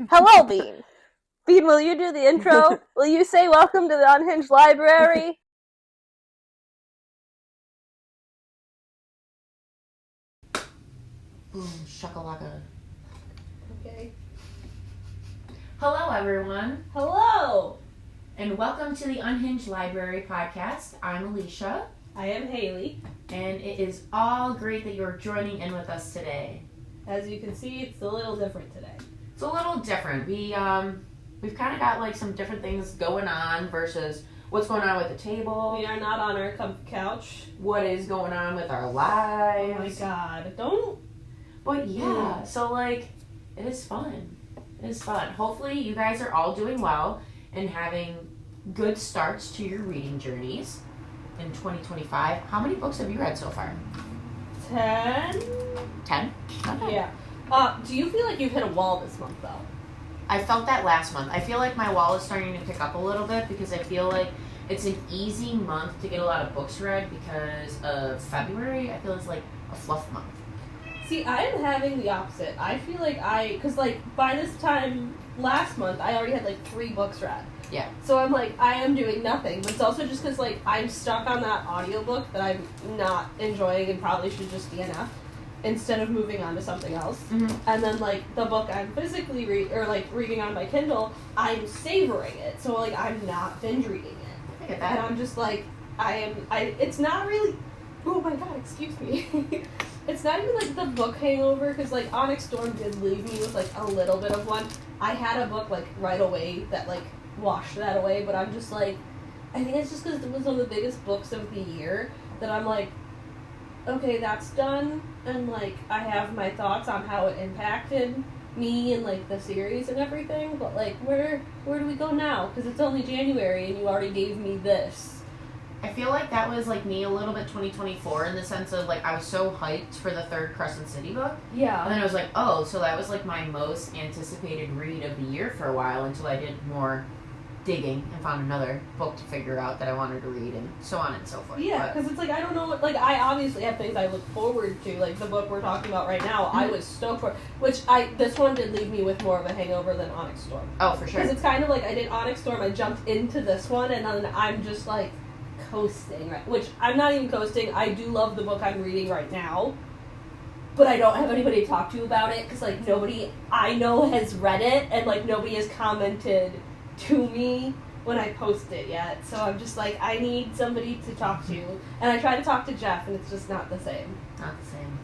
Hello, Bean. Bean, will you do the intro? Will you say welcome to the Unhinged Library? Boom, shakalaka. Okay. Hello, everyone, Hello! and welcome to the Unhinged Library podcast. I'm Alicia, I am Haley. and it is all great that you're joining in with us today. As you can see, it's a little different today. It's a little different. We've kind of got like some different things going on versus what's going on with the table. We are not on our comfy couch. What is going on with our lives? Oh my god, don't. But yeah, so like, it is fun. It is fun. Hopefully you guys are all doing well and having good starts to your reading journeys in 2025. How many books have you read so far? 10? 10? Okay. Yeah. Do you feel like you've hit a wall this month, though? I felt that last month. I feel like my wall is starting to pick up a little bit because I feel like it's an easy month to get a lot of books read because of February. I feel it's like a fluff month. See, I am having the opposite. I feel like because by this time last month, I already had like 3 books read. Yeah. So I'm like, I am doing nothing. But it's also just because like I'm stuck on that audiobook that I'm not enjoying and probably should just DNF instead of moving on to something else. Mm-hmm. And then like the book I'm physically reading on my Kindle, I'm savoring it. So like I'm not binge reading it. I get that. And I'm just like, it's not really, oh my god, excuse me. It's not even like the book hangover, because like Onyx Storm did leave me with like a little bit of one. I had a book like right away that like washed that away, but I'm just like, I think it's just because it was one of the biggest books of the year that I'm like, okay, that's done, and like I have my thoughts on how it impacted me and like the series and everything, but like where do we go now? Because it's only January and you already gave me this. I feel like that was like me a little bit 2024 in the sense of like I was so hyped for the 3rd Crescent City book. Yeah. And then I was like, oh, so that was like my most anticipated read of the year for a while until I did more digging and found another book to figure out that I wanted to read and so on and so forth. Yeah, because it's like, I don't know what, like, I obviously have things I look forward to, like the book we're talking about right now, I was stoked for, this one did leave me with more of a hangover than Onyx Storm. Oh, for sure. Because it's kind of like, I did Onyx Storm, I jumped into this one, and then I'm just like, coasting, right? Which, I'm not even coasting, I do love the book I'm reading right now, but I don't have anybody to talk to about it, because, like, nobody I know has read it, and, like, nobody has commented to me when I post it yet, so I'm just like, I need somebody to talk to, and I try to talk to Jeff, and it's just not the same. Not the same.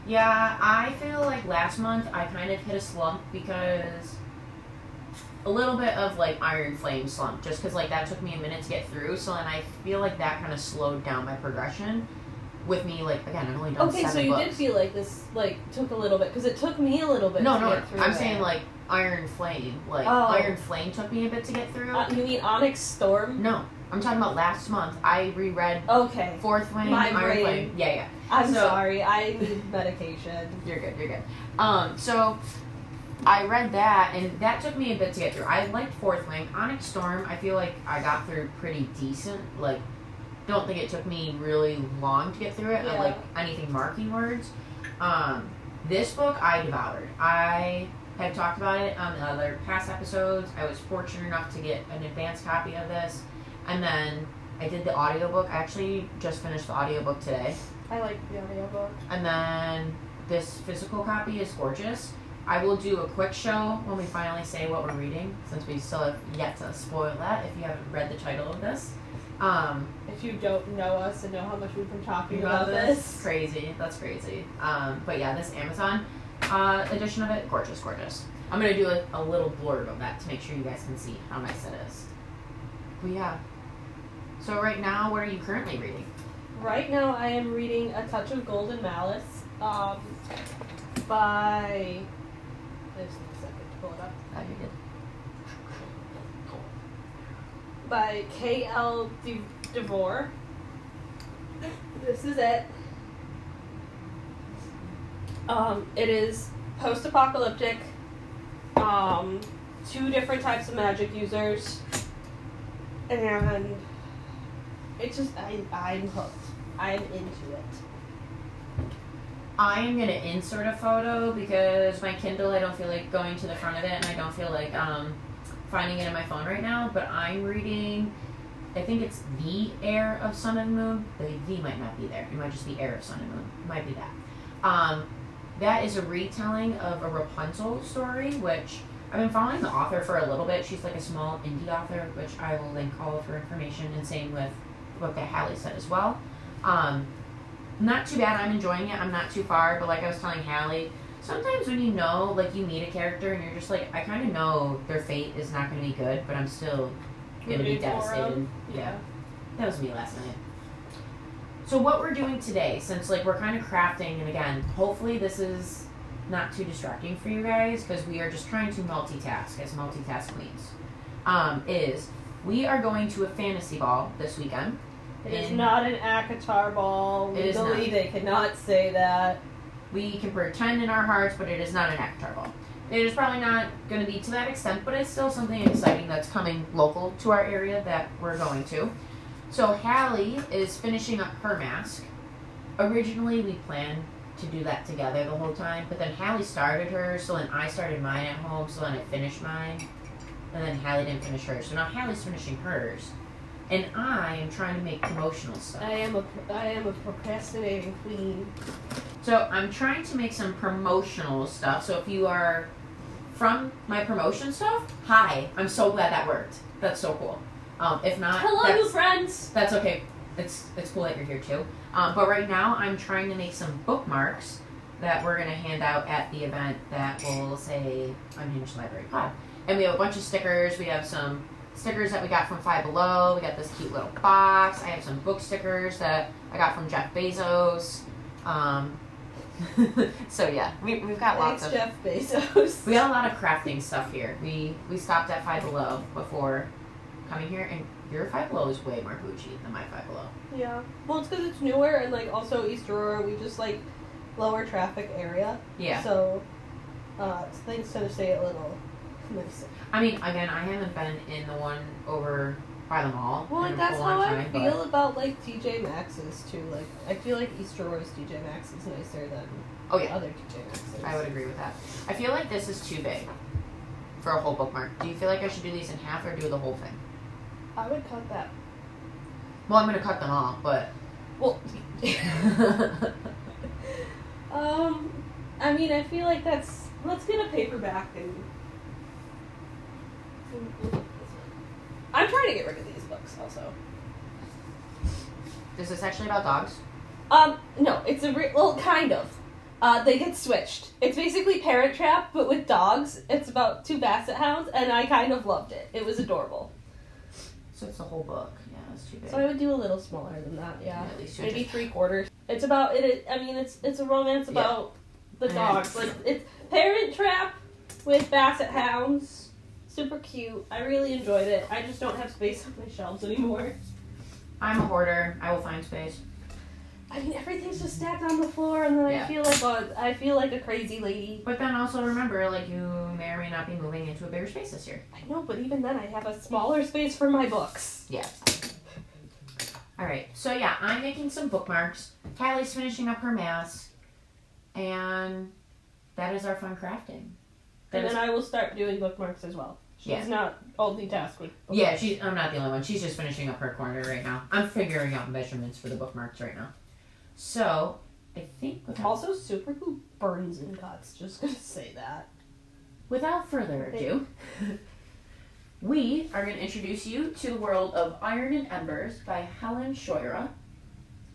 Yeah, I feel like last month I kind of hit a slump because a little bit of like Iron Flame slump, just because like that took me a minute to get through, so then I feel like that kind of slowed down my progression with me, like, again, I've only done 7 so you books. did feel like this, like, took a little bit, because it took me a little bit to get through. I'm saying like Iron Flame, like Iron Flame took me a bit to get through. You mean Onyx Storm? No, I'm talking about last month. I reread Okay. 4th Wing, My Iron brain. Flame. Yeah. I'm sorry, I need medication. You're good. So I read that, and that took me a bit to get through. I liked 4th Wing. Onyx Storm, I feel like I got through pretty decent. Like, don't think it took me really long to get through it. Yeah. I like anything marking words. This book I devoured. I have talked about it on the other past episodes. I was fortunate enough to get an advanced copy of this, and then I did the audiobook. I actually just finished the audiobook today. I like the audiobook. And then this physical copy is gorgeous. I will do a quick show when we finally say what we're reading, since we still have yet to spoil that if you haven't read the title of this. If you don't know us and know how much we've been talking about this. Crazy. That's crazy. But yeah, this Amazon edition of it, gorgeous. I'm going to do a little blurb of that to make sure you guys can see how nice it is. But yeah. So right now, what are you currently reading? Right now I am reading A Touch of Golden Malice by... I just need a second to pull it up. Oh, you did. By K.L. DeVore. This is it. It is post-apocalyptic. 2 different types of magic users. And it's just, I'm hooked. I'm into it. I am going to insert a photo because my Kindle, I don't feel like going to the front of it, and I don't feel like finding it in my phone right now. But I'm reading, I think it's The Heir of Sun and Moon. The V might not be there. It might just be Heir of Sun and Moon. It might be that. That is a retelling of a Rapunzel story, which I've been following the author for a little bit. She's like a small indie author, which I will link all of her information, and same with the book that Hallie said as well. Not too bad. I'm enjoying it. I'm not too far, but like I was telling Hallie, sometimes when you know, like you meet a character and you're just like, I kind of know their fate is not going to be good, but I'm still going to be devastated. Yeah. That was me last night. So what we're doing today, since like we're kind of crafting, and again, hopefully this is not too distracting for you guys because we are just trying to multitask as multitask queens, is we are going to a fantasy ball this weekend. It is not an ACOTAR ball. Legally, they cannot say that. We can pretend in our hearts, but it is not an ACOTAR ball. It is probably not going to be to that extent, but it's still something exciting that's coming local to our area that we're going to. So Hallie is finishing up her mask. Originally, we planned to do that together the whole time, but then Hallie started hers, so then I started mine at home, so then I finished mine, and then Hallie didn't finish hers. So now Hallie's finishing hers. And I am trying to make promotional stuff. I am a procrastinating queen. So I'm trying to make some promotional stuff. So if you are from my promotion stuff, hi. I'm so glad that worked. That's so cool. If not, hello, new friends. That's okay. It's cool that you're here too. But right now I'm trying to make some bookmarks that we're gonna hand out at the event that will say Unhinged Library Pod. And we have a bunch of stickers. We have some stickers that we got from Five Below. We got this cute little box. I have some book stickers that I got from Jeff Bezos. So yeah, we've got lots of Jeff Bezos. We got a lot of crafting stuff here. We stopped at Five Below before coming here, and your Five Below is way more bougie than my Five Below. Yeah, well, it's because it's newer, and like also East Aurora, we just like lower traffic area. Yeah. So things tend to stay a little nicer. I mean, again, I haven't been in the one over by the mall. Well, in like, that's a long how time, I feel about like TJ Maxx's too. Like, I feel like East Aurora's TJ Maxx is nicer than other TJ Maxx's. I would agree with that. I feel like this is too big for a whole bookmark. Do you feel like I should do these in half or do the whole thing? I would cut that. Well, I'm gonna cut them off, but well. I mean, I feel like let's get a paperback and. I'm trying to get rid of these books also. Is this actually about dogs? No, it's well, kind of. They get switched. It's basically Parent Trap, but with dogs. It's about 2 basset hounds, and I kind of loved it. It was adorable. So it's the whole book. Yeah, it's too big. So I would do a little smaller than that, yeah. At least maybe 3/4. It's about it. I mean, it's a romance about the dogs. Like, it's Parent Trap with basset hounds. Super cute. I really enjoyed it. I just don't have space on my shelves anymore. I'm a hoarder. I will find space. I mean, everything's just stacked on the floor, and then I feel like a crazy lady. But then also remember, like, you may or may not be moving into a bigger space this year. I know, but even then, I have a smaller space for my books. Yeah. All right. So yeah, I'm making some bookmarks. Hallie's finishing up her mask, and that is our fun crafting. And then I will start doing bookmarks as well. She's not only tasked with bookmarks. Yeah, I'm not the only one. She's just finishing up her corner right now. I'm figuring out measurements for the bookmarks right now. So, I think... Also, super glue burns and cuts. Just gonna say that. Without further ado, we are going to introduce you to the world of Iron Embers by Helen Scheuerer.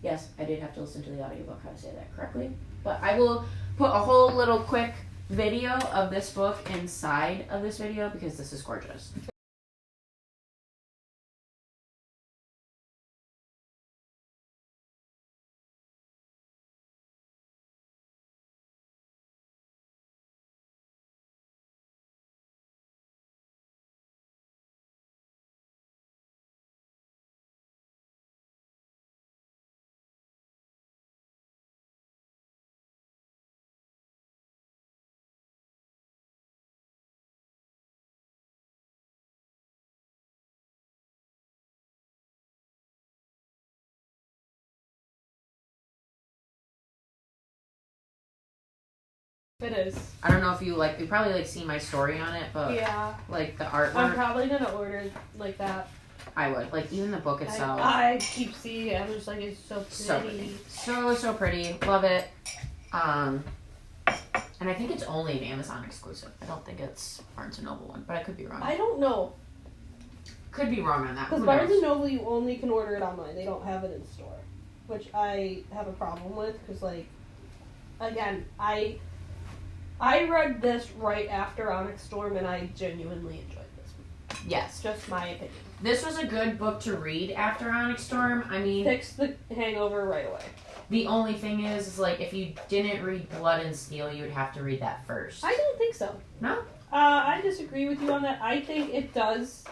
Yes, I did have to listen to the audiobook how to say that correctly. But I will put a whole little quick video of this book inside of this video because this is gorgeous. It is. I don't know if you probably like see my story on it, but Yeah. like the artwork. I'm probably gonna order like that. I would like even the book itself. I keep seeing it. I'm just like, it's so pretty. So pretty. Love it. And I think it's only an Amazon exclusive. I don't think it's Barnes and Noble one, but I could be wrong. I don't know. Could be wrong on that. Because Barnes and Noble, you only can order it online. They don't have it in store, which I have a problem with. Because like, again, I read this right after Onyx Storm, and I genuinely enjoyed this. Yes. Just my opinion. This was a good book to read after Onyx Storm. I mean, Fix the hangover right away. The only thing is like if you didn't read Blood and Steel, you would have to read that first. I don't think so. No? I disagree with you on that. I think it does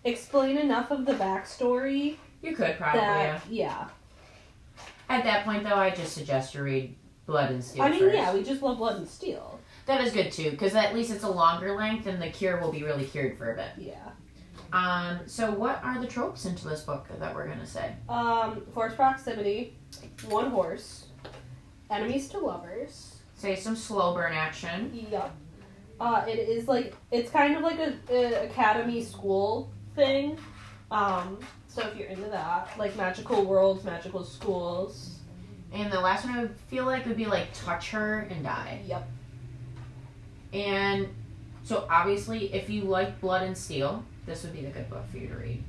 explain enough of the backstory. You could probably, yeah. At that point, though, I just suggest you read Blood and Steel I mean, first. yeah, we just love Blood and Steel. That is good, too, because at least it's a longer length, and the cure will be really cured for a bit. Yeah. So what are the tropes into this book that we're going to say? Force proximity, one horse, enemies to lovers. Say some slow burn action. Yep. It is like, it's kind of like a academy school thing. So if you're into that, like magical worlds, magical schools. And the last one I would feel like would be like touch her and die. Yep. And so obviously if you like Blood and Steel, this would be the good book for you to read.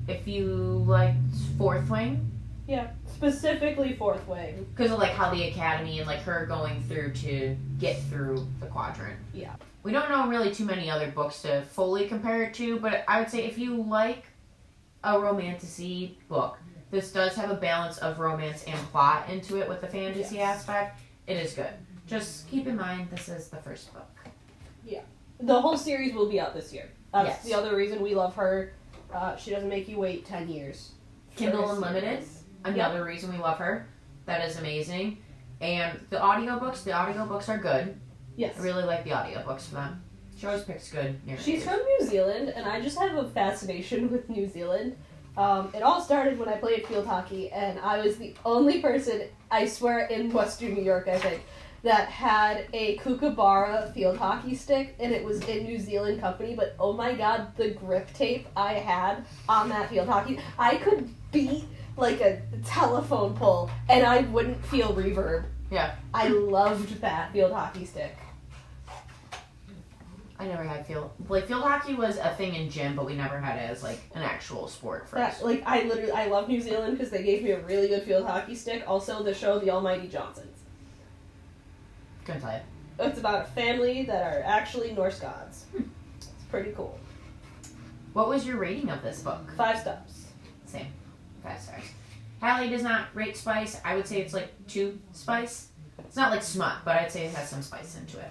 If you like Fourth Wing. Yeah, specifically Fourth Wing. Because of like how the academy and like her going through to get through the quadrant. Yeah. We don't know really too many other books to fully compare it to, but I would say if you like a romantasy book, this does have a balance of romance and plot into it with the fantasy aspect. It is good. Just keep in mind this is the first book. Yeah. The whole series will be out this year. That's Yes. the other reason we love her. She doesn't make you wait 10 years. Kindle Unlimited, another reason we love her. That is amazing. And the audiobooks are good. Yes. I really like the audiobooks for them. She always picks good narrators. She's from New Zealand, and I just have a fascination with New Zealand. It all started when I played field hockey, and I was the only person, I swear, in Western New York, I think, that had a Kookaburra field hockey stick, and it was in New Zealand company, but oh my god, the grip tape I had on that field hockey, I could beat like a telephone pole, and I wouldn't feel reverb. Yeah. I loved that field hockey stick. I never had field hockey was a thing in gym, but we never had it as like an actual sport for us. I love New Zealand because they gave me a really good field hockey stick. Also, the show The Almighty Johnsons. Couldn't tell you. It's about a family that are actually Norse gods. It's pretty cool. What was your rating of this book? 5 stars. Same. 5 stars. Hallie does not rate spice. I would say it's like 2 spice. It's not like smut, but I'd say it has some spice into it.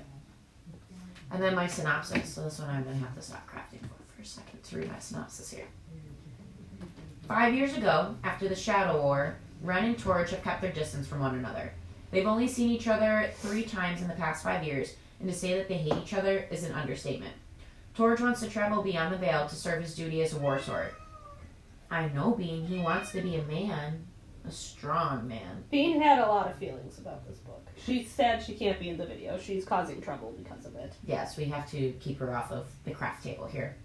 And then my synopsis. So this one I'm going to have to stop crafting for a second to read my synopsis here. 5 years ago, after the Shadow War, Ren and Torch have kept their distance from one another. They've only seen each other 3 times in the past 5 years, and to say that they hate each other is an understatement. Torch wants to travel beyond the Veil to serve his duty as a war sword. I know Bean, he wants to be a man. A strong man. Bean had a lot of feelings about this book. She's sad she can't be in the video. She's causing trouble because of it. Yes, we have to keep her off of the craft table here.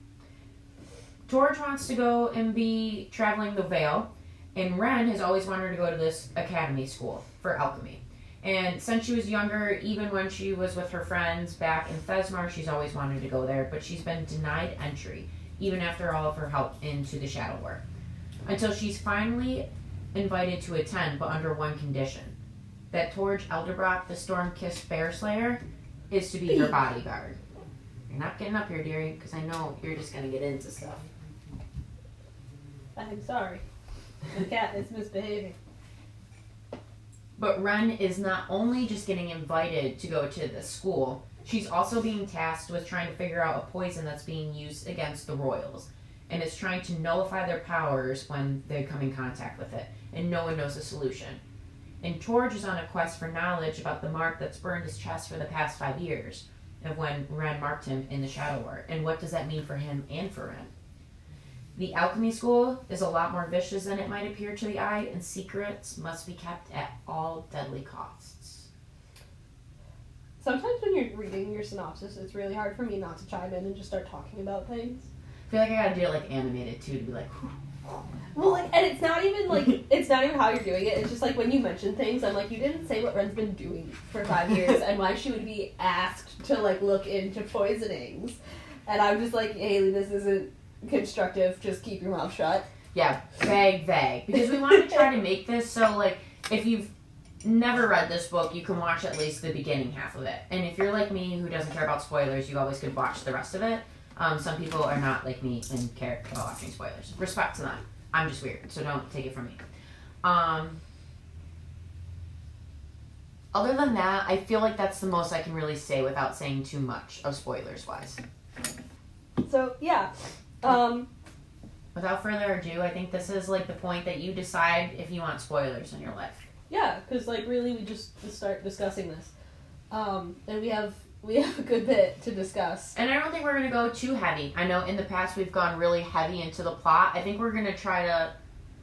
Torch wants to go and be traveling the Veil, and Ren has always wanted to go to this academy school for alchemy. And since she was younger, even when she was with her friends back in Thezmarr, she's always wanted to go there, but she's been denied entry, even after all of her help into the Shadow War. Until she's finally invited to attend, but under one condition. That Torch Elderbrock, the Storm-Kissed Bear Slayer, is to be her bodyguard. You're not getting up here, dearie, because I know you're just going to get into stuff. I'm sorry. The cat is misbehaving. But Ren is not only just getting invited to go to the school, she's also being tasked with trying to figure out a poison that's being used against the royals, and is trying to nullify their powers when they come in contact with it, and no one knows the solution. And Torch is on a quest for knowledge about the mark that's burned his chest for the past 5 years, of when Ren marked him in the Shadow War, and what does that mean for him and for Ren. The alchemy school is a lot more vicious than it might appear to the eye, and secrets must be kept at all deadly costs. sometimes when you're reading your synopsis, it's really hard for me not to chime in and just start talking about things. I feel like I gotta do it like animated too to be like. Well, like, and it's not even like it's not even how you're doing it. It's just like when you mention things, I'm like, you didn't say what Ren's been doing for 5 years and why she would be asked to like look into poisonings, and I'm just like, Haley, this isn't constructive. Just keep your mouth shut. Yeah, vague, because we wanted to try to make this so like if you've never read this book, you can watch at least the beginning half of it, and if you're like me who doesn't care about spoilers, you always could watch the rest of it. Some people are not like me and care about watching spoilers. Respect to them. I'm just weird, so don't take it from me. Other than that, I feel like that's the most I can really say without saying too much of spoilers-wise. So, yeah. Without further ado, I think this is like the point that you decide if you want spoilers in your life. Yeah, because like really we just start discussing this. And we have a good bit to discuss. And I don't think we're going to go too heavy. I know in the past we've gone really heavy into the plot. I think we're going to try to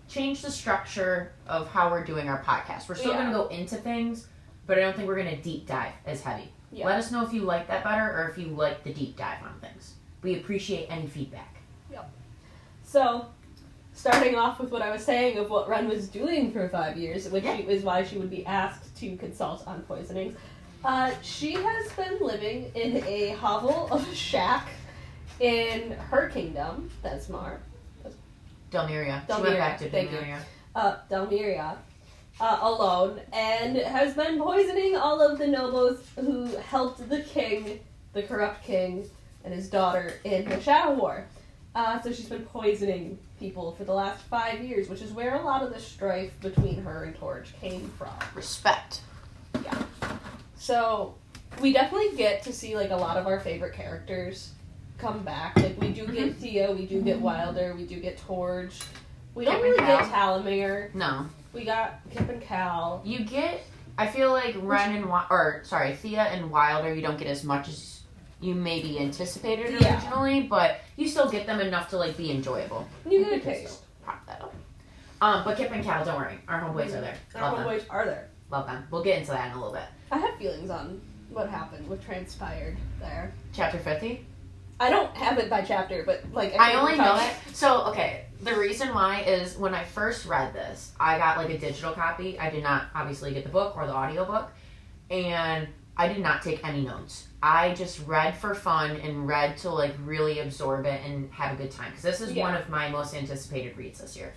change the structure of how we're doing our podcast. We're still going to go into things, but I don't think we're going to deep dive as heavy. Yeah. Let us know if you like that better or if you like the deep dive on things. We appreciate any feedback. Yep. So, starting off with what I was saying of what Ren was doing for 5 years, which is why she would be asked to consult on poisonings. She has been living in a hovel of a shack in her kingdom, Thezmarr. Delmiria. She went back to Delmiria. Delmiria. Alone, and has been poisoning all of the nobles who helped the king, the corrupt king, and his daughter in the Shadow War. So she's been poisoning people for the last 5 years, which is where a lot of the strife between her and Torch came from. Respect. Yeah. So, we definitely get to see, like, a lot of our favorite characters come back. Like, we do get Thea, we do get Wilder, we do get Torch. We don't really get Talamir. No. We got Kip and Cal. You get, I feel like Thea and Wilder, you don't get as much as you maybe anticipated originally, but you still get them enough to, like, be enjoyable. You get a taste. Prop that up. But Kip and Cal, don't worry. Our homeboys are there. Our homeboys are there. Love them. We'll get into that in a little bit. I have feelings on what happened, what transpired there. Chapter 50? I don't have it by chapter, but, like... I only know it. So, okay, the reason why is when I first read this, I got, like, a digital copy. I did not, obviously, get the book or the audiobook. And I did not take any notes. I just read for fun and read to, like, really absorb it and have a good time. Because this is one of my most anticipated reads this year.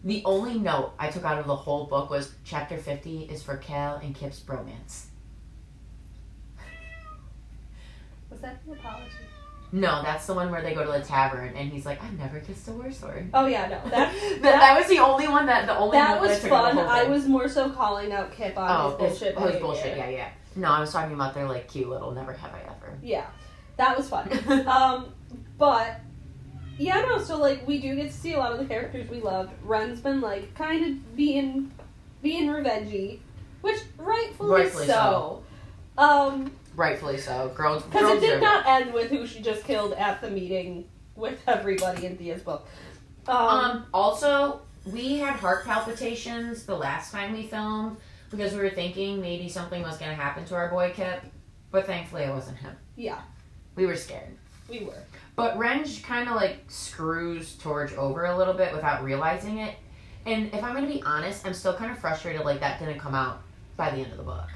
The only note I took out of the whole book was chapter 50 is for Cal and Kip's bromance. Was that an apology? No, that's the one where they go to the tavern and he's like, I've never kissed a war sword. Oh yeah, no. That was the only one that was fun. I was more so calling out Kip on his bullshit behavior. His bullshit, yeah. No, I was talking about their like cute little never have I ever. Yeah. That was fun. But yeah, no, so like we do get to see a lot of the characters we loved. Ren's been like kind of being revengey, which rightfully so. Rightfully so. Girls. Because it did not end with who she just killed at the meeting with everybody in Thea's book. Also, we had heart palpitations the last time we filmed because we were thinking maybe something was going to happen to our boy Kip, but thankfully it wasn't him. Yeah. We were scared. We were. But Ren kind of like screws Torch over a little bit without realizing it. And if I'm going to be honest, I'm still kind of frustrated like that didn't come out by the end of the book.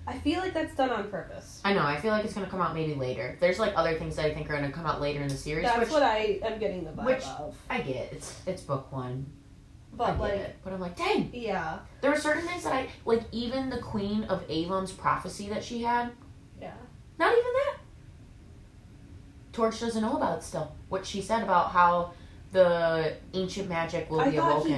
I feel like that's done on purpose. I know. I feel like it's going to come out maybe later. There's like other things that I think are going to come out later in the series. That's what I am getting the vibe of. I get. It's book one. But I get it. But I'm like, dang. Yeah. There were certain things that I like. Even the Queen of Avon's prophecy that she had. Yeah. Not even that. Torch doesn't know about it still. What she said about how the ancient magic will be awoken.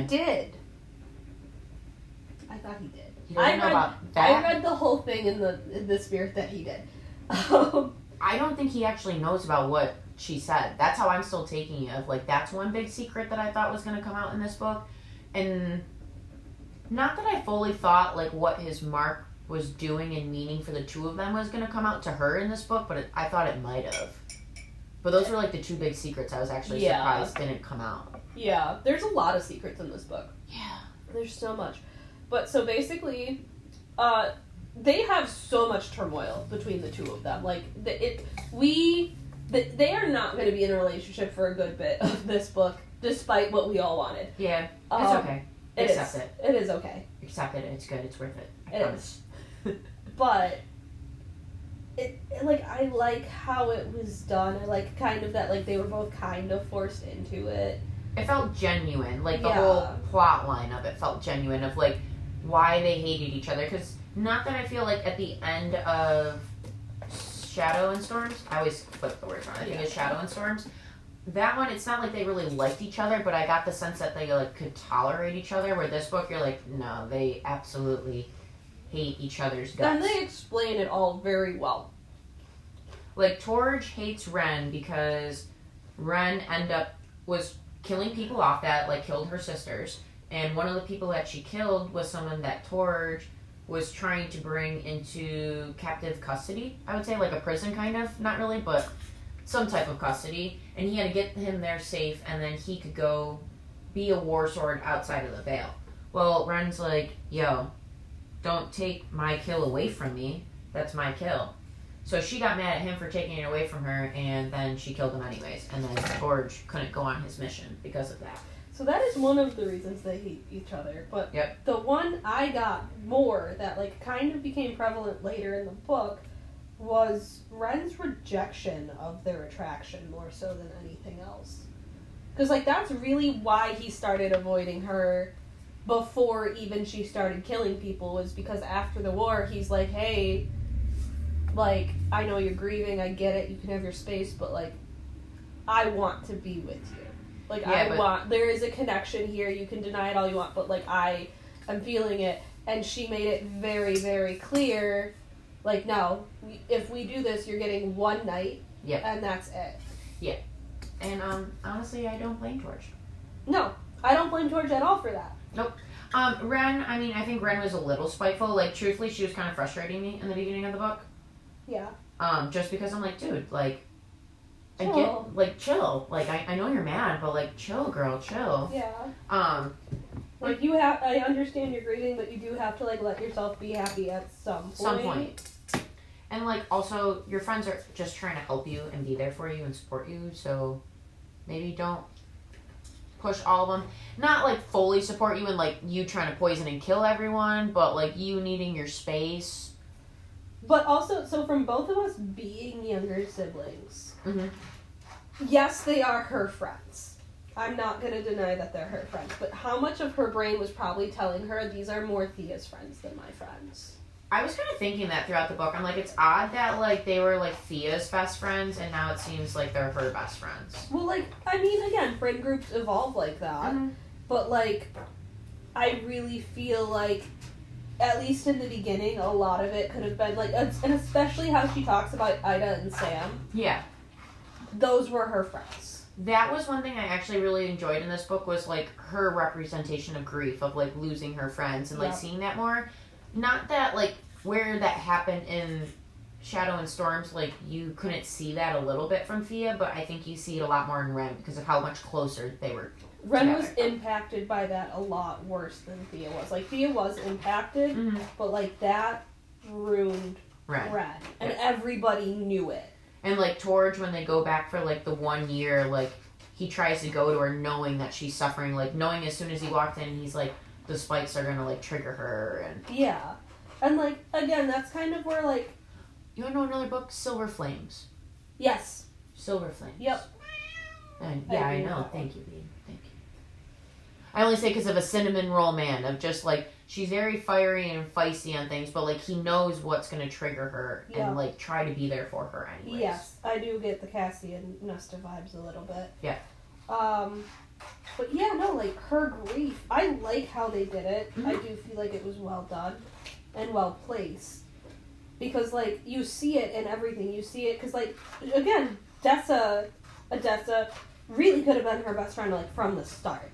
I thought he did. You don't know about that? I read the whole thing in the spirit that he did. I don't think he actually knows about what she said. That's how I'm still taking it. Of like, that's one big secret that I thought was going to come out in this book. And not that I fully thought like what his mark was doing and meaning for the two of them was going to come out to her in this book, but I thought it might have. But those were like the two big secrets I was actually surprised didn't come out. Yeah, there's a lot of secrets in this book. Yeah. There's so much. But so basically, they have so much turmoil between the two of them. Like, they are not going to be in a relationship for a good bit of this book, despite what we all wanted. Yeah, it's okay. Accept it. It is okay. Accept it. It's good. It's worth it. I It promise. But I like how it was done. I like kind of that, like, they were both kind of forced into it. It felt genuine. Like, the whole plot line of it felt genuine, of, like, why they hated each other. Because, not that I feel like at the end of Shadow and Storms, I always flip the words around. I think it's Shadow and Storms. That one, it's not like they really liked each other, but I got the sense that they, like, could tolerate each other. Where this book, you're like, no, they absolutely hate each other's guts. And they explain it all very well. Like, Torge hates Ren because Ren was killing people off that, like, killed her sisters. And one of the people that she killed was someone that Torge was trying to bring into captive custody. I would say, like, a prison, kind of. Not really, but some type of custody. And he had to get him there safe, and then he could go be a war sword outside of the Veil. Well, Ren's like, yo, don't take my kill away from me. That's my kill. So she got mad at him for taking it away from her, and then she killed him anyways. And then Torge couldn't go on his mission because of that. So that is one of the reasons they hate each other. But the one I got more that, like, kind of became prevalent later in the book was Ren's rejection of their attraction more so than anything else. Because, like, that's really why he started avoiding her before even she started killing people, was because after the war, he's like, hey, like, I know you're grieving, I get it, you can have your space, but, like, I want to be with you. Like, there is a connection here, you can deny it all you want, but, like, I am feeling it. And she made it very, very clear, like, no, if we do this, you're getting one night, and that's it. Yeah. And, honestly, I don't blame Torge. No, I don't blame Torge at all for that. Nope. Ren, I mean, I think Ren was a little spiteful. Like, truthfully, she was kind of frustrating me in the beginning of the book. Yeah. Just because I'm like, dude, like, chill. I get, like, chill. Like, I know you're mad, but, like, chill, girl, chill. Yeah. Like, I understand you're grieving, but you do have to, like, let yourself be happy at some point. And, like, also, your friends are just trying to help you and be there for you and support you, so maybe don't push all of them. Not, like, fully support you and, like, you trying to poison and kill everyone, but, like, you needing your space. But also, so from both of us being younger siblings, mm-hmm. yes, they are her friends. I'm not going to deny that they're her friends, but how much of her brain was probably telling her these are more Thea's friends than my friends? I was kind of thinking that throughout the book. I'm like, it's odd that, like, they were, like, Thea's best friends, and now it seems like they're her best friends. Well, like, I mean, again, friend groups evolve like that, but, like, I really feel like, at least in the beginning, a lot of it could have been, like, and especially how she talks about Ida and Sam. Yeah. Those were her friends. That was one thing I actually really enjoyed in this book, was, like, her representation of grief, of, like, losing her friends, and, like, seeing that more. Not that, like, where that happened in Shadow and Storms, like, you couldn't see that a little bit from Thea, but I think you see it a lot more in Ren because of how much closer they were Ren together. Was impacted by that a lot worse than Thea was. Like, Thea was impacted, but, like, that ruined Ren. And everybody knew it. And, like, Torge, when they go back for, like, the 1 year, like, he tries to go to her knowing that she's suffering, like, knowing as soon as he walked in, he's like, the spikes are gonna, like, trigger her, and... Yeah. And, like, again, that's kind of where, like... You wanna know another book? Silver Flames. Yes. Silver Flames. Yep. And, yeah, I know. Thank you, Bean. Thank you. I only say because of a cinnamon roll man, of just, like, she's very fiery and feisty on things, but, like, he knows what's gonna trigger her, and, like, try to be there for her anyways. Yes, I do get the Cassie and Nesta vibes a little bit. Yeah. But yeah, no, like, her grief, I like how they did it. I do feel like it was well done and well placed. Because, like, you see it in everything. You see it, because, like, again, Odessa really could have been her best friend, like, from the start.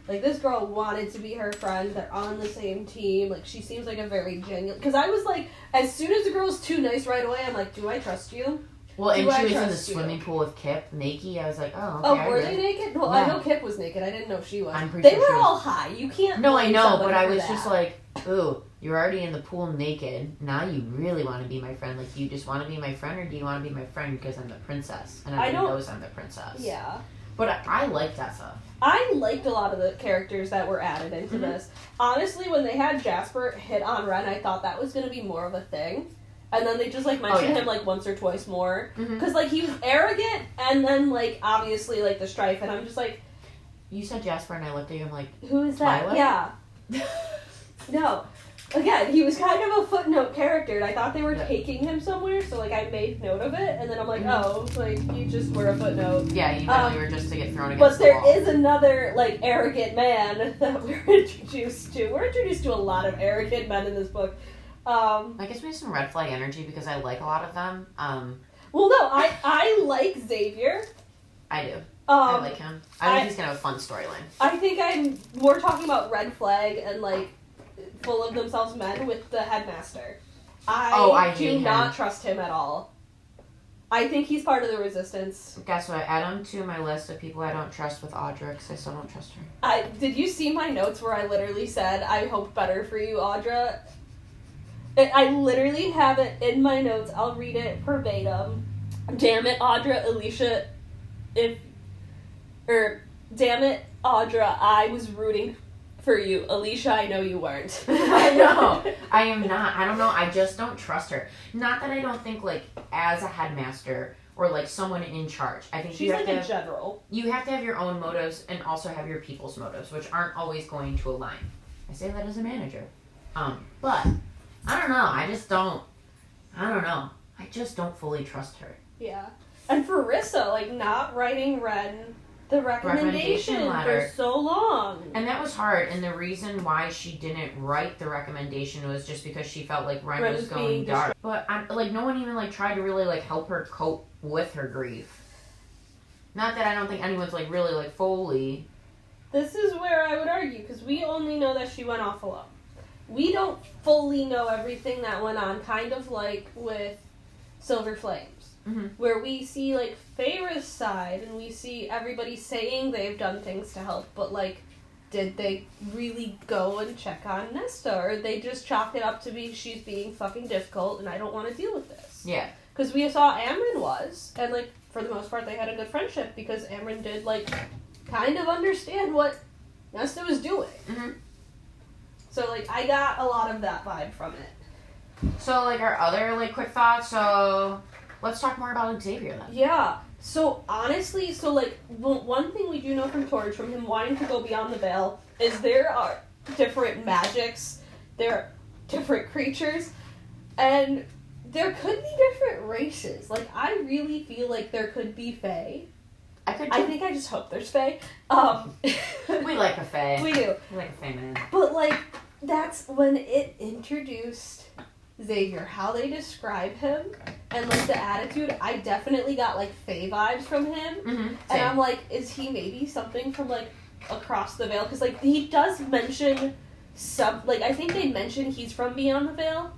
Like, this girl wanted to be her friend. They're on the same team. Like, she seems like a very genuine... Because I was like, as soon as the girl's too nice right away, I'm like, do I trust you? Well, and she was in the swimming pool with Kip, naked. I was like, oh, okay. Oh, were they naked? Well, yeah. I know Kip was naked. I didn't know she was. I'm pretty sure they were all high. You can't... No, I know, but I was just like, ooh. you're already in the pool naked. Now you really want to be my friend. Like, do you just want to be my friend, or do you want to be my friend because I'm the princess? And everyone knows I'm the princess. Yeah. But I like that stuff. I liked a lot of the characters that were added into this. Honestly, when they had Jasper hit on Ren, I thought that was going to be more of a thing. And then they just, like, mentioned him, like, once or twice more. Because, like, he was arrogant, and then, like, obviously, like, the strife, and I'm just like... You said Jasper, and I looked at you, I'm like... Who is that? Twilight? Yeah. No. Again, he was kind of a footnote character, and I thought they were taking him somewhere, so, like, I made note of it, and then I'm like, oh, like, you just were a footnote. Yeah, you know, you were just to get thrown against but the wall. there is another, like, arrogant man that we're introduced to. We're introduced to a lot of arrogant men in this book. I guess we have some red flag energy because I like a lot of them. Well, no, I like Xavier. I do. I like him. I think he's gonna have a fun storyline. I think we're talking about red flag and, like, full of themselves men with the headmaster. I do not trust him at all. I think he's part of the resistance. Guess what? Add him to my list of people I don't trust with Audra because I still don't trust her. Did you see my notes where I literally said, I hope better for you, Audra? I literally have it in my notes. I'll read it verbatim. Damn it, Audra, Alicia, damn it, Audra, I was rooting for you. Alicia, I know you weren't. I know. I am not. I don't know. I just don't trust her. Not that I don't think, like, as a headmaster or, like, someone in charge. I think she's like a general. You have to have your own motives and also have your people's motives, which aren't always going to align. I say that as a manager. But... I don't know. I don't know. I just don't fully trust her. Yeah. And for Rissa, like, not writing Ren the recommendation letter for so long. And that was hard. And the reason why she didn't write the recommendation was just because she felt like Ren was going dark. But, no one even, like, tried to really, like, help her cope with her grief. Not that I don't think anyone's, like, really, like, fully... This is where I would argue, because we only know that she went off alone. We don't fully know everything that went on, kind of like with Silver Flames, where we see, like, Feyre's side, and we see everybody saying they've done things to help, but, like, did they really go and check on Nesta, or they just chalked it up to be, she's being fucking difficult, and I don't want to deal with this? Yeah. Because we saw Amryn was, and, like, for the most part, they had a good friendship, because Amryn did, like, kind of understand what Nesta was doing. So, like, I got a lot of that vibe from it. So, like, our other, like, quick thoughts, so let's talk more about Xavier then. Yeah. So, honestly, like, one thing we do know from Torch, from him wanting to go beyond the veil, is there are different magics, there are different creatures, and there could be different races. Like, I really feel like there could be Fae. I think I just hope there's Fae. We like a Fae. We do. We like a Fae man. But, like, that's when it introduced Xavier, how they describe him, and, like, the attitude, I definitely got, like, Fae vibes from him. And I'm like, is he maybe something from, like, across the veil? Because, like, he does mention I think they mention he's from Beyond the Veil.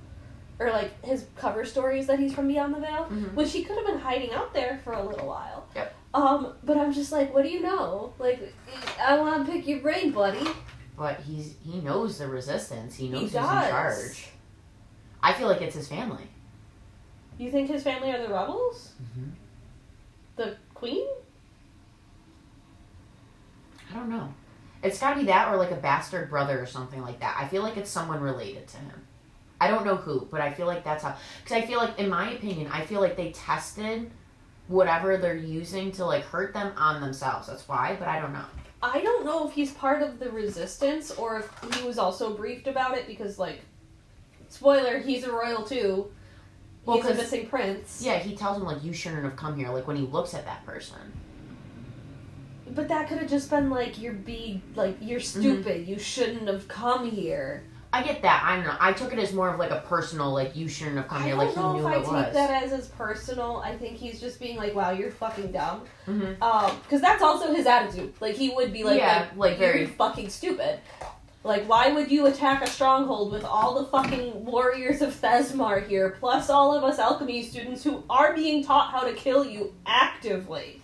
Or, like, his cover stories that he's from Beyond the Veil. Which he could have been hiding out there for a little while. Yep. But I'm just like, what do you know? Like, I want to pick your brain, buddy. But he knows the resistance. He knows who's in charge. I feel like it's his family. You think his family are the rebels? The queen? I don't know. It's gotta be that or, like, a bastard brother or something like that. I feel like it's someone related to him. I don't know who, but I feel like that's how... Because I feel like, in my opinion, I feel like they tested whatever they're using to, like, hurt them on themselves. That's why, but I don't know. I don't know if he's part of the resistance or if he was also briefed about it because, like, spoiler, he's a royal too. He's a missing prince. Yeah, he tells him, like, you shouldn't have come here, like, when he looks at that person. But that could have just been, like, you're stupid, you shouldn't have come here. I get that. I don't know. I took it as more of, like, a personal, like, you shouldn't have come here, like, he knew it was. I don't know if I take that as personal. I think he's just being like, wow, you're fucking dumb. Because that's also his attitude. Like, he would be like, you're fucking stupid. Like, why would you attack a stronghold with all the fucking warriors of Thezmarr here, plus all of us alchemy students who are being taught how to kill you actively?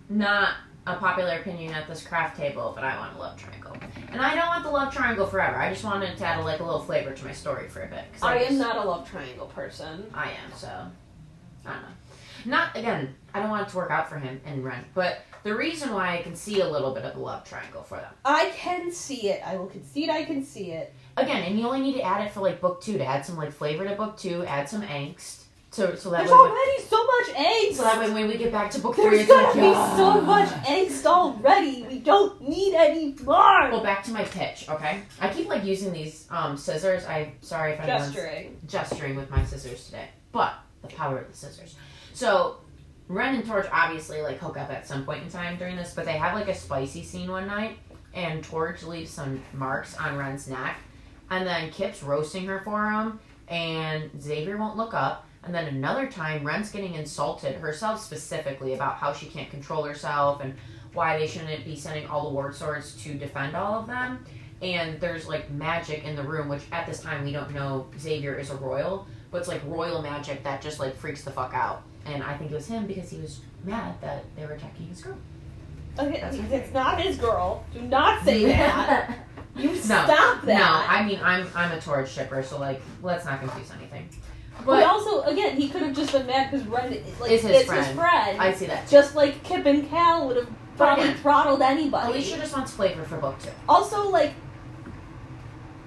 Not a popular opinion at this craft table, but I want a love triangle. And I don't want the love triangle forever. I just wanted to add a little flavor to my story for a bit. I am not a love triangle person. I am, so I don't know. Not, again, I don't want it to work out for him and Ren, but the reason why I can see a little bit of the love triangle for them. I can see it. I will concede I can see it. Again, and you only need to add it for, like, book 2, to add some, like, flavor to book 2, add some angst. So that There's way, already so much angst! So that way when we get back to book 3, There's it's gonna like, be so much angst already! We don't need any more! Well, back to my pitch, okay? I keep, like, using these scissors. I'm sorry if anyone's gesturing with my scissors today. But, the power of the scissors. So, Ren and Torch obviously, like, hook up at some point in time during this, but they have, like, a spicy scene one night, and Torch leaves some marks on Ren's neck, and then Kip's roasting her for him, and Xavier won't look up, and then another time, Ren's getting insulted, herself specifically, about how she can't control herself, and why they shouldn't be sending all the ward swords to defend all of them, and there's, like, magic in the room, which at this time we don't know Xavier is a royal, but it's, like, royal magic that just, like, freaks the fuck out. And I think it was him because he was mad that they were attacking his girl. Okay, it's not his girl. Do not say that. You stop that. No, I mean, I'm a Torch shipper, so, like, let's not confuse anything. But also, again, he could have just been mad because Ren is his friend. I see that. Just like Kip and Cal would have probably throttled anybody. Alicia just wants flavor for book 2. Also, like,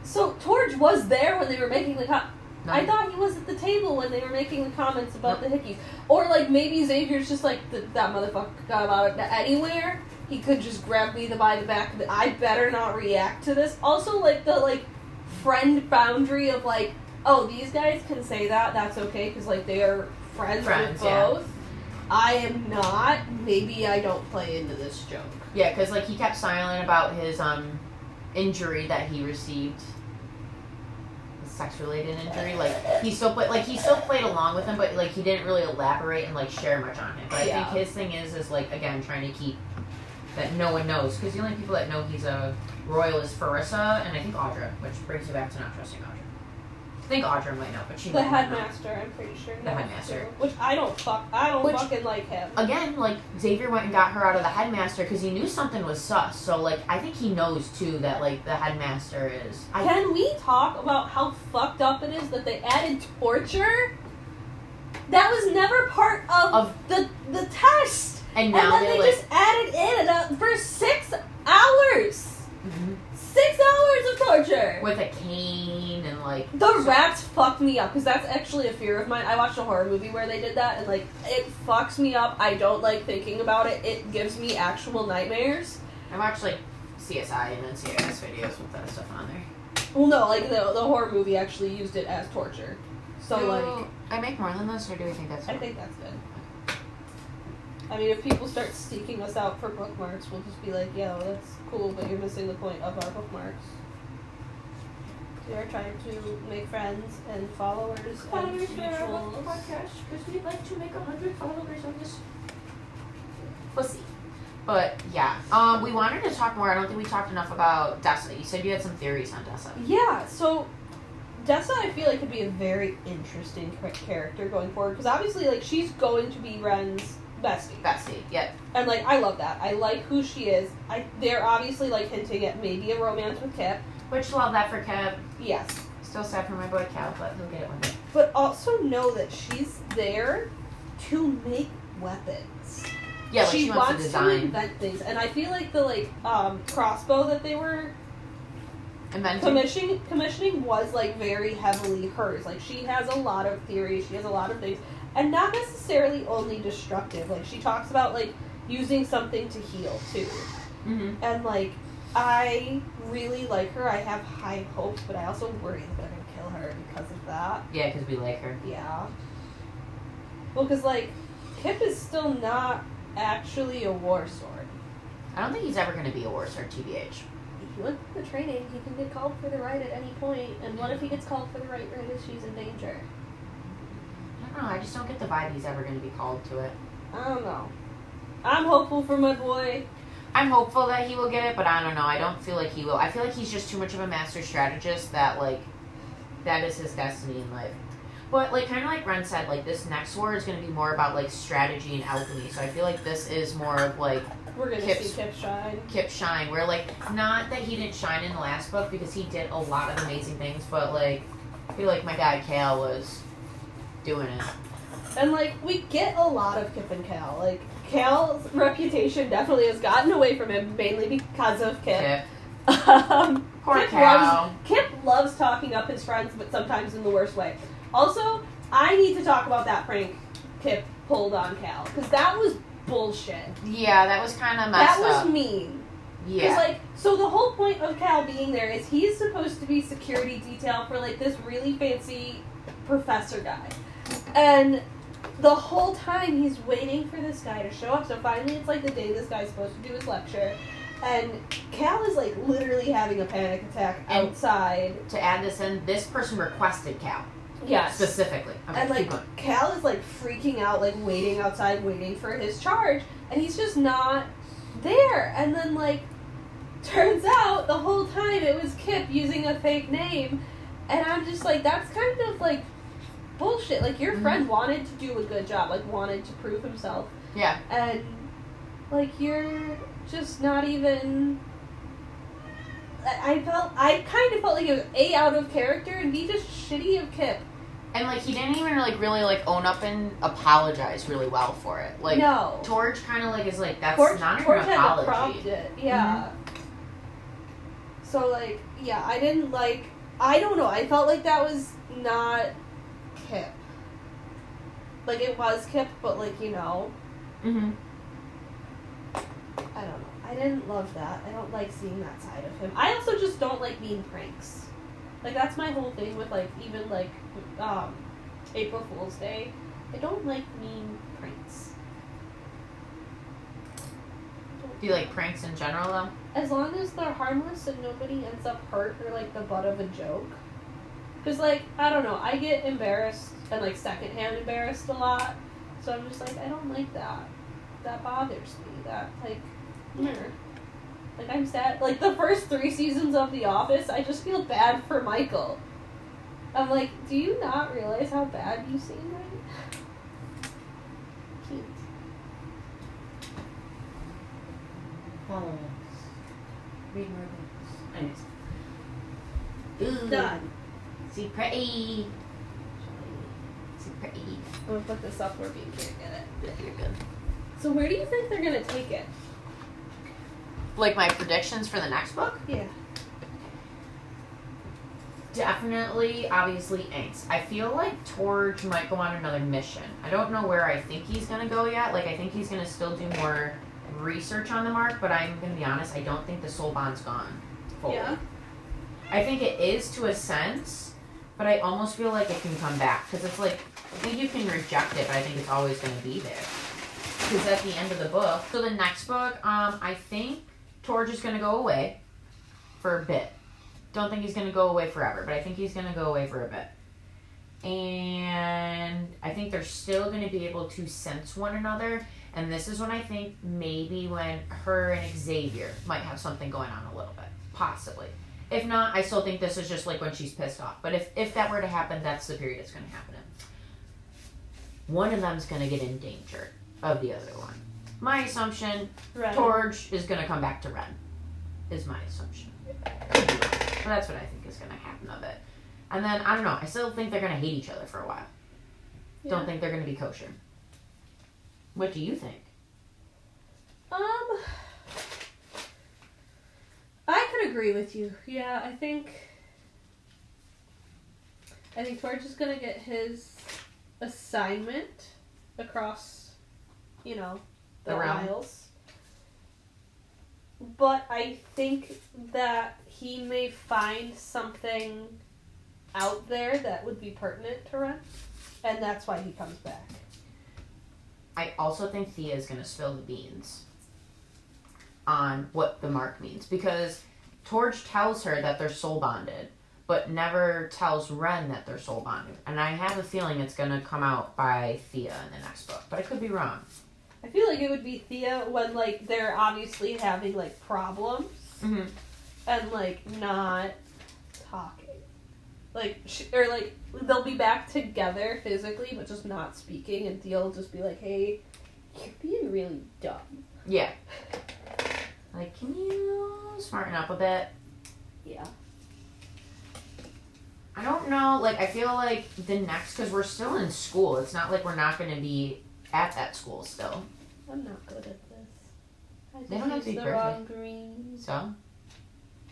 so Torch was there when they were making the I thought he was at the table when they were making the comments about the hickeys. Or, like, maybe Xavier's just like, that motherfucker got about it anywhere. He could just grab me by the back of it. I better not react to this. Also, like, the, like, friend boundary of, like, oh, these guys can say that. That's okay, because, like, they are friends with both. Yeah. I am not. Maybe I don't play into this joke. Yeah, because, like, he kept silent about his, injury that he received. Sex-related injury, like he still played along with him, but like he didn't really elaborate and like share much on him. But I think his thing is like again trying to keep that no one knows, because the only people that know he's a royal is Farissa and I think Audra, which brings me back to not trusting Audra. I think Audra might know, but she the headmaster. I'm pretty sure the headmaster, which I don't fucking like him. Again, like Xavier went and got her out of the headmaster because he knew something was sus. So like I think he knows too that like the headmaster is. Can we talk about how fucked up it is that they added torture? That was never part of the test, and now then they just added in for 6 hours. Mm-hmm. 6 hours of torture! With a cane and, like... The rats fucked me up, because that's actually a fear of mine. I watched a horror movie where they did that, and, like, it fucks me up. I don't like thinking about it. It gives me actual nightmares. I watched, like, CSI and NCIS videos with that stuff on there. Well, no, like, the horror movie actually used it as torture. So, like... I make more than this, or do we think that's good? I think that's good. I mean, if people start seeking us out for bookmarks, we'll just be like, yo, that's cool, but you're missing the point of our bookmarks. We are trying to make friends and followers and mutuals. Podcast, because we'd like to make 100 followers on this pussy. But, yeah. We wanted to talk more. I don't think we talked enough about Dessa. You said you had some theories on Dessa. Yeah, so... Dessa, I feel like, could be a very interesting character going forward, because obviously, like, she's going to be Ren's bestie, yep. And, like, I love that. I like who she is. They're obviously, like, hinting at maybe a romance with Kip. Which, love that for Kip. Yes. Still sad for my boy Cal, but he'll get it one day. But also know that she's there to make weapons. Yeah, like she wants to design. Invent things. And I feel like the, like, crossbow that they were commissioning was, like, very heavily hers. Like, she has a lot of theories. She has a lot of things. And not necessarily only destructive. Like, she talks about, like, using something to heal, too. Mm-hmm. And, like, I really like her. I have high hopes, but I also worry that they're going to kill her because of that. Yeah, because we like her. Yeah. Well, because, like, Kip is still not actually a war sword. I don't think he's ever going to be a war sword, TBH. He went through the training. He can get called for the right at any point. And what if he gets called for the right as she's in danger? I don't know. I just don't get the vibe he's ever going to be called to it. I don't know. I'm hopeful for my boy. I'm hopeful that he will get it, but I don't know. I don't feel like he will. I feel like he's just too much of a master strategist that, like, that is his destiny in life. But, like, kind of like Ren said, like, this next war is going to be more about, like, strategy and alchemy. So I feel like this is more of, like, we're going to see Kip shine. Kip shine. Where, like, not that he didn't shine in the last book, because he did a lot of amazing things, but, like, I feel like my guy Cal was doing it. And, like, we get a lot of Kip and Cal. Like, Cal's reputation definitely has gotten away from him, mainly because of Kip. Poor Cal. Kip loves talking up his friends, but sometimes in the worst way. Also, I need to talk about that prank Kip pulled on Cal, because that was bullshit. Yeah, that was kind of messed up. That was mean. Yeah. Because, like, so the whole point of Cal being there is he's supposed to be security detail for, like, this really fancy professor guy. And the whole time he's waiting for this guy to show up. So finally it's, like, the day this guy's supposed to do his lecture. And Cal is, like, literally having a panic attack outside. And to add this in, this person requested Cal. Yes. Specifically. Okay, and, like, Cal is, like, freaking out, like, waiting outside, waiting for his charge. And he's just not there. And then, like, turns out the whole time it was Kip using a fake name. And I'm just like, that's kind of, like, bullshit. Like, your friend wanted to do a good job. Like, wanted to prove himself. Yeah. And, like, you're just not even... I kind of felt like it was A, out of character, and B, just shitty of Kip. And, like, he didn't even, like, really, like, own up and apologize really well for it. Like, no. Torch kind of, like, is like, that's not an Torch apology. had to prompt it, yeah. So, like, yeah, I didn't, like... I don't know, I felt like that was not Kip. Like, it was Kip, but, like, you know... Mm-hmm. I don't know. I didn't love that. I don't like seeing that side of him. I also just don't like mean pranks. Like, that's my whole thing with, like, even, like, April Fool's Day. I don't like mean pranks. Do you like pranks in general, though? As long as they're harmless and nobody ends up hurt or, like, the butt of a joke. Because, like, I don't know. I get embarrassed and, like, secondhand embarrassed a lot. So I'm just like, I don't like that. That bothers me. That, like... Like, I'm sad. Like, the first 3 seasons of The Office, I just feel bad for Michael. I'm like, do you not realize how bad you seem right now? Cute. Oh. Read more books. Anyways. Ooh. Done. See pretty. See pretty. I'm gonna put this up where people can't get it. Yeah, you're good. So where do you think they're gonna take it? Like, my predictions for the next book? Yeah. Definitely, obviously, angst. I feel like Torch might go on another mission. I don't know where I think he's going to go yet. Like, I think he's going to still do more research on the mark, but I'm going to be honest, I don't think the soul bond's gone fully. Yeah. I think it is to a sense, but I almost feel like it can come back. Because it's like, I think you can reject it, but I think it's always going to be there. Because at the end of the book. So the next book, I think Torch is going to go away for a bit. Don't think he's going to go away forever, but I think he's going to go away for a bit. And I think they're still going to be able to sense one another. And this is when I think maybe when her and Xavier might have something going on a little bit. Possibly. If not, I still think this is just like when she's pissed off. But if that were to happen, that's the period it's going to happen in. One of them's going to get in danger of the other one. My assumption, Ren. Torch is going to come back to Ren. Is my assumption. But that's what I think is going to happen of it. And then, I don't know, I still think they're going to hate each other for a while. Yeah. Don't think they're going to be kosher. What do you think? I could agree with you. Yeah, I think Torch is gonna get his assignment across, you know, the aisles. But I think that he may find something out there that would be pertinent to Ren, and that's why he comes back. I also think Thea is going to spill the beans on what the mark means. Because Torch tells her that they're soul bonded, but never tells Ren that they're soul bonded. And I have a feeling it's going to come out by Thea in the next book. But I could be wrong. I feel like it would be Thea when, like, they're obviously having, like, problems. Mm-hmm. And, like, not talking. Like, or like, they'll be back together physically, but just not speaking, and Theo will just be like, hey, you're being really dumb. Yeah. Like, can you smarten up a bit? Yeah. I don't know, like, I feel like the next, because we're still in school, it's not like we're not going to be at that school still. I'm not good at this. I just They don't have to be used the perfect. wrong green. So,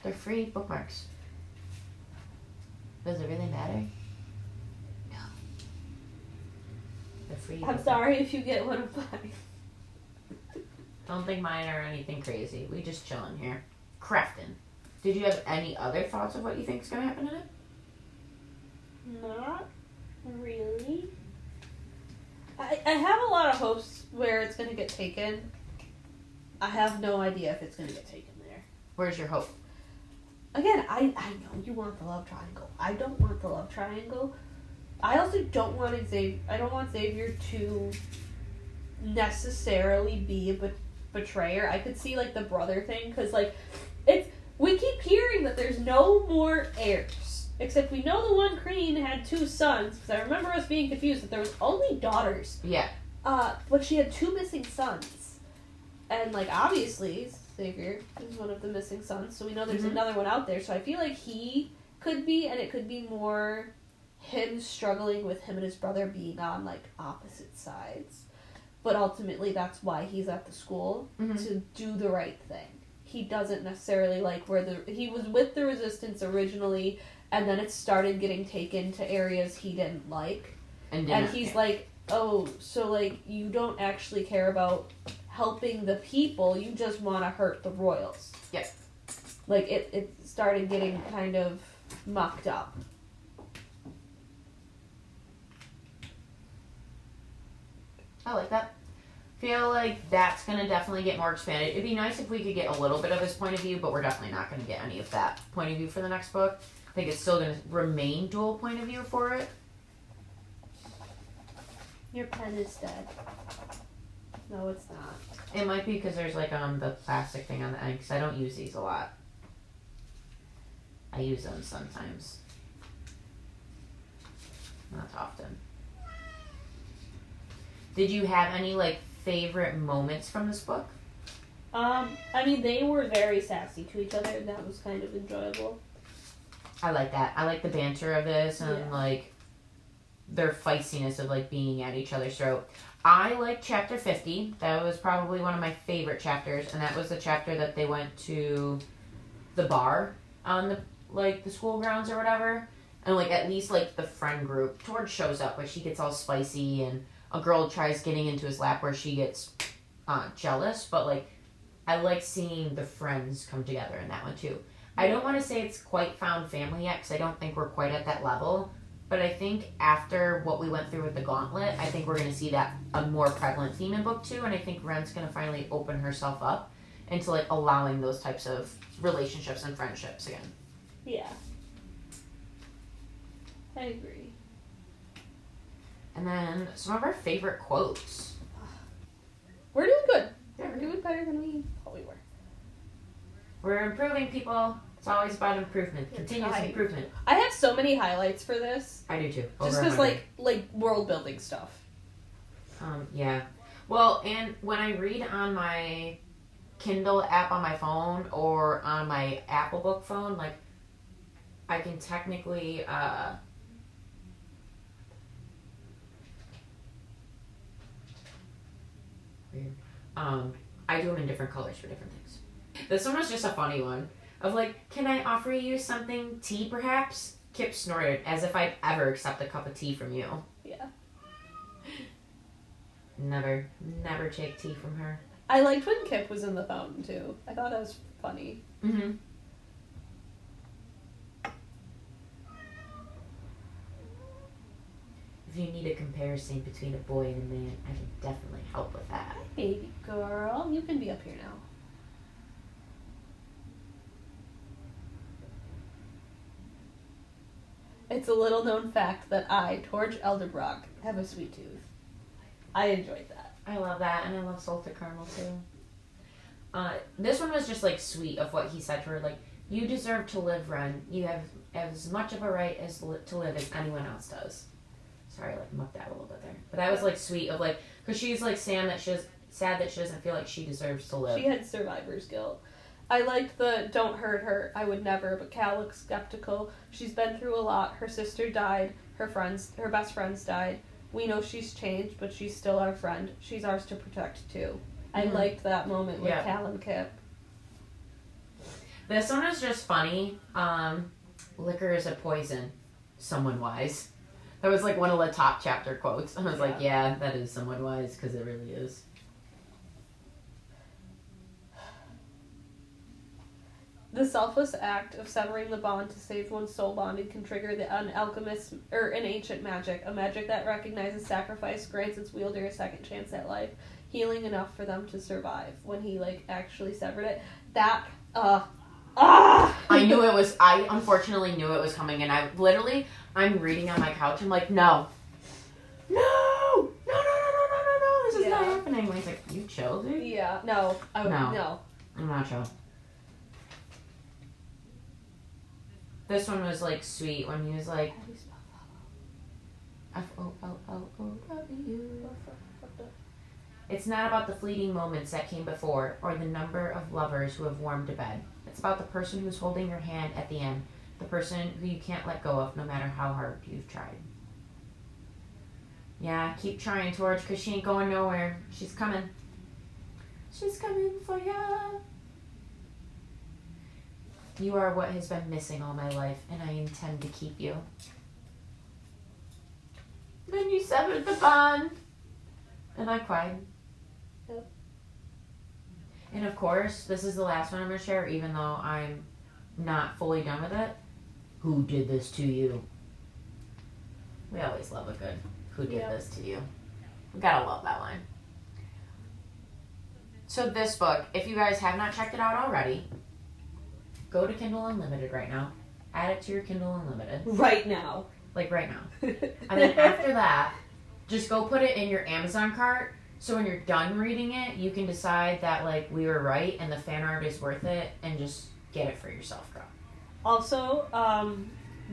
they're free bookmarks. Does it really matter? No. They're free. I'm sorry if you get one of mine. Don't think mine are anything crazy. We just chilling here. Crafting. Did you have any other thoughts of what you think is going to happen in it? Not really. I have a lot of hopes where it's going to get taken. I have no idea if it's going to get taken there. Where's your hope? Again, I know you want the love triangle. I don't want the love triangle. I also don't want Xavier. I don't want Xavier to necessarily be a betrayer. I could see like the brother thing because like we keep hearing that there's no more heirs. Except we know the one Crane had 2 sons, because I remember us being confused that there was only daughters. Yeah. But she had 2 missing sons. And, like, obviously, Xavier is one of the missing sons, so we know there's another one out there. So I feel like he could be, and it could be more him struggling with him and his brother being on, like, opposite sides. But ultimately, that's why he's at the school, to do the right thing. He doesn't necessarily like where he was with the Resistance originally, and then it started getting taken to areas he didn't like. And he's like, oh, so, like, you don't actually care about helping the people, you just want to hurt the royals. Yep. Like, it started getting kind of mucked up. I like that. Feel like that's going to definitely get more expanded. It'd be nice if we could get a little bit of his point of view, but we're definitely not going to get any of that point of view for the next book. I think it's still going to remain dual point of view for it. Your pen is dead. No, it's not. It might be because there's like the plastic thing on the end, because I don't use these a lot. I use them sometimes. Not often. Did you have any like favorite moments from this book? I mean, they were very sassy to each other, and that was kind of enjoyable. I like that. I like the banter of this and like their feistiness of like being at each other's throat. I like chapter 50. That was probably one of my favorite chapters, and that was the chapter that they went to the bar on the school grounds or whatever. And like at least like the friend group, Torch shows up, but she gets all spicy, and a girl tries getting into his lap where she gets jealous, but like I like seeing the friends come together in that one too. I don't want to say it's quite found family yet, because I don't think we're quite at that level. But I think after what we went through with the Gauntlet, I think we're going to see that a more prevalent theme in book 2, and I think Ren's going to finally open herself up into like allowing those types of relationships and friendships again. Yeah. I agree. And then some of our favorite quotes. We're doing good. Yeah, We're doing better than we thought we were. We're improving, people. It's always about improvement. Continuous improvement. I have so many highlights for this. I do too. Just because, like world building stuff. Yeah. Well, and when I read on my Kindle app on my phone or on my Apple Book phone, like, I can technically, weird. I do them in different colors for different things. This one was just a funny one. Of like, can I offer you something, tea perhaps? Kip snorted, as if I'd ever accept a cup of tea from you. Yeah. Never take tea from her. I liked when Kip was in the fountain too. I thought that was funny. Mm-hmm. If you need a comparison between a boy and a man, I can definitely help with that. Hi, baby girl. You can be up here now. It's a little known fact that I, Torch Elderbrock, have a sweet tooth. I enjoyed that. I love that, and I love salted caramel too. This one was just like sweet of what he said to her, like, You deserve to live, Ren. You have as much of a right as to live as anyone else does. Sorry, I like mucked out a little bit there. But that was like sweet of like, because she's like sad that she doesn't feel like she deserves to live. She had survivor's guilt. I liked the don't hurt her, I would never, but Cal looks skeptical. She's been through a lot. Her sister died. Her best friends died. We know she's changed, but she's still our friend. She's ours to protect too. I liked that moment with Cal and Kip. This one is just funny. Liquor is a poison, someone wise. That was like one of the top chapter quotes. I was like, yeah, that is someone wise, because it really is. The selfless act of severing the bond to save one's soul bonding can trigger an ancient magic, a magic that recognizes sacrifice, grants its wielder a second chance at life, healing enough for them to survive. When he like actually severed it, I unfortunately knew it was coming, and I'm reading on my couch. I'm like, no, this is not happening. And he's like, you chill, dude? Yeah, no. No. I'm not chill. This one was like sweet when he was like, F-O-L-L-O-W. It's not about the fleeting moments that came before or the number of lovers who have warmed to bed. It's about the person who's holding your hand at the end, the person who you can't let go of no matter how hard you've tried. Yeah, keep trying, Torch, because she ain't going nowhere. She's coming. She's coming for ya. You are what has been missing all my life, and I intend to keep you. Then you severed the bond. And I cried. Yep. And of course, this is the last one I'm going to share, even though I'm not fully done with it. Who did this to you? We always love a good who did this to you. We gotta love that line. So this book, if you guys have not checked it out already, go to Kindle Unlimited right now. Add it to your Kindle Unlimited. Right now. Like right now. And then after that, just go put it in your Amazon cart. So when you're done reading it, you can decide that like we were right and the fan art is worth it, and just get it for yourself, girl. Also,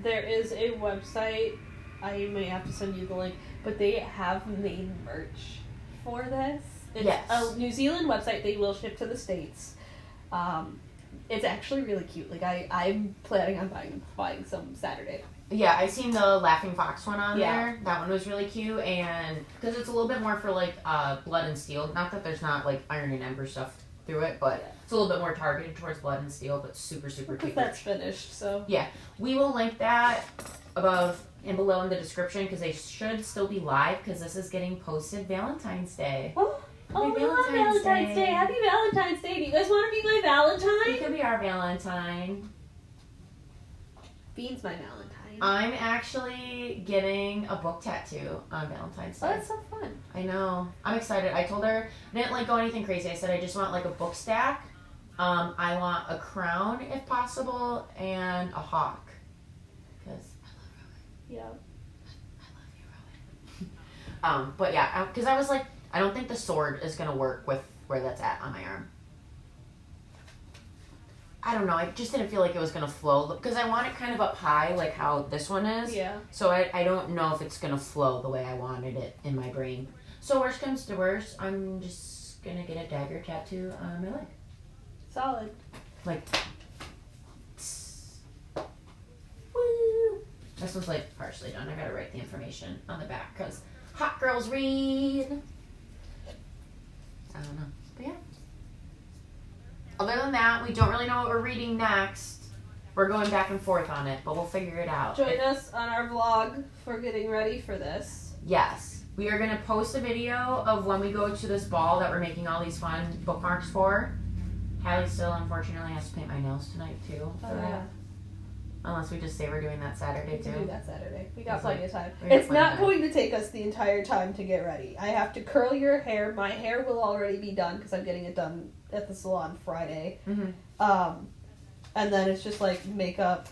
there is a website. I may have to send you the link, but they have made merch for this. It's a New Zealand website. They will ship to the States. It's actually really cute. Like I'm planning on buying some Saturday. Yeah, I seen the Laughing Fox one on there. That one was really cute, and because it's a little bit more for like Blood and Steel. Not that there's not like Iron and Ember stuff through it, but it's a little bit more targeted towards Blood and Steel, but super cute. That's finished, so yeah, we will link that above and below in the description because they should still be live because this is getting posted Valentine's Day. Oh, we love Valentine's Day! Happy Valentine's Day! Do you guys want to be my Valentine? You can be our Valentine. Bean's my Valentine. I'm actually getting a book tattoo on Valentine's Day. Oh, that's so fun. I know. I'm excited. I told her I didn't like go anything crazy. I said I just want like a book stack. I want a crown if possible and a hawk. Because I love Rowan. Yeah. I love you, Rowan. But yeah, because I was like, I don't think the sword is going to work with where that's at on my arm. I don't know. I just didn't feel like it was going to flow. Because I want it kind of up high, like how this one is. Yeah. So I don't know if it's going to flow the way I wanted it in my brain. So worst comes to worst, I'm just going to get a dagger tattoo on my leg. Solid. Like, woo. This one's like partially done. I got to write the information on the back because hot girls read. I don't know. But yeah. Other than that, we don't really know what we're reading next. We're going back and forth on it, but we'll figure it out. Join us on our vlog for getting ready for this. Yes. We are going to post a video of when we go to this ball that we're making all these fun bookmarks for. Hallie still, unfortunately, has to paint my nails tonight, too. Oh, yeah. Unless we just say we're doing that Saturday, too. We can do that Saturday. We got plenty of time. We got It's not going to take us the entire time to get ready. I have to curl your hair. My hair will already be done because I'm getting it done at the salon Friday. Mm-hmm. And then it's just like makeup,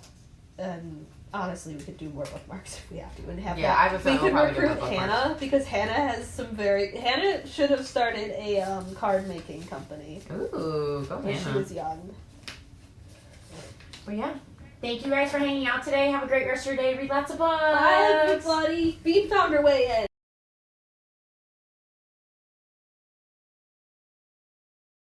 and honestly, we could do more bookmarks if we have to. And have I have a feeling we could we'll probably do recruit more Hannah because Hannah has Hannah should have started a card making company Ooh, go when she Hannah. was young. But yeah. Thank you guys for hanging out today. Have a great rest of your day. Read lots of books. Bye, everybody. Bean found her way in.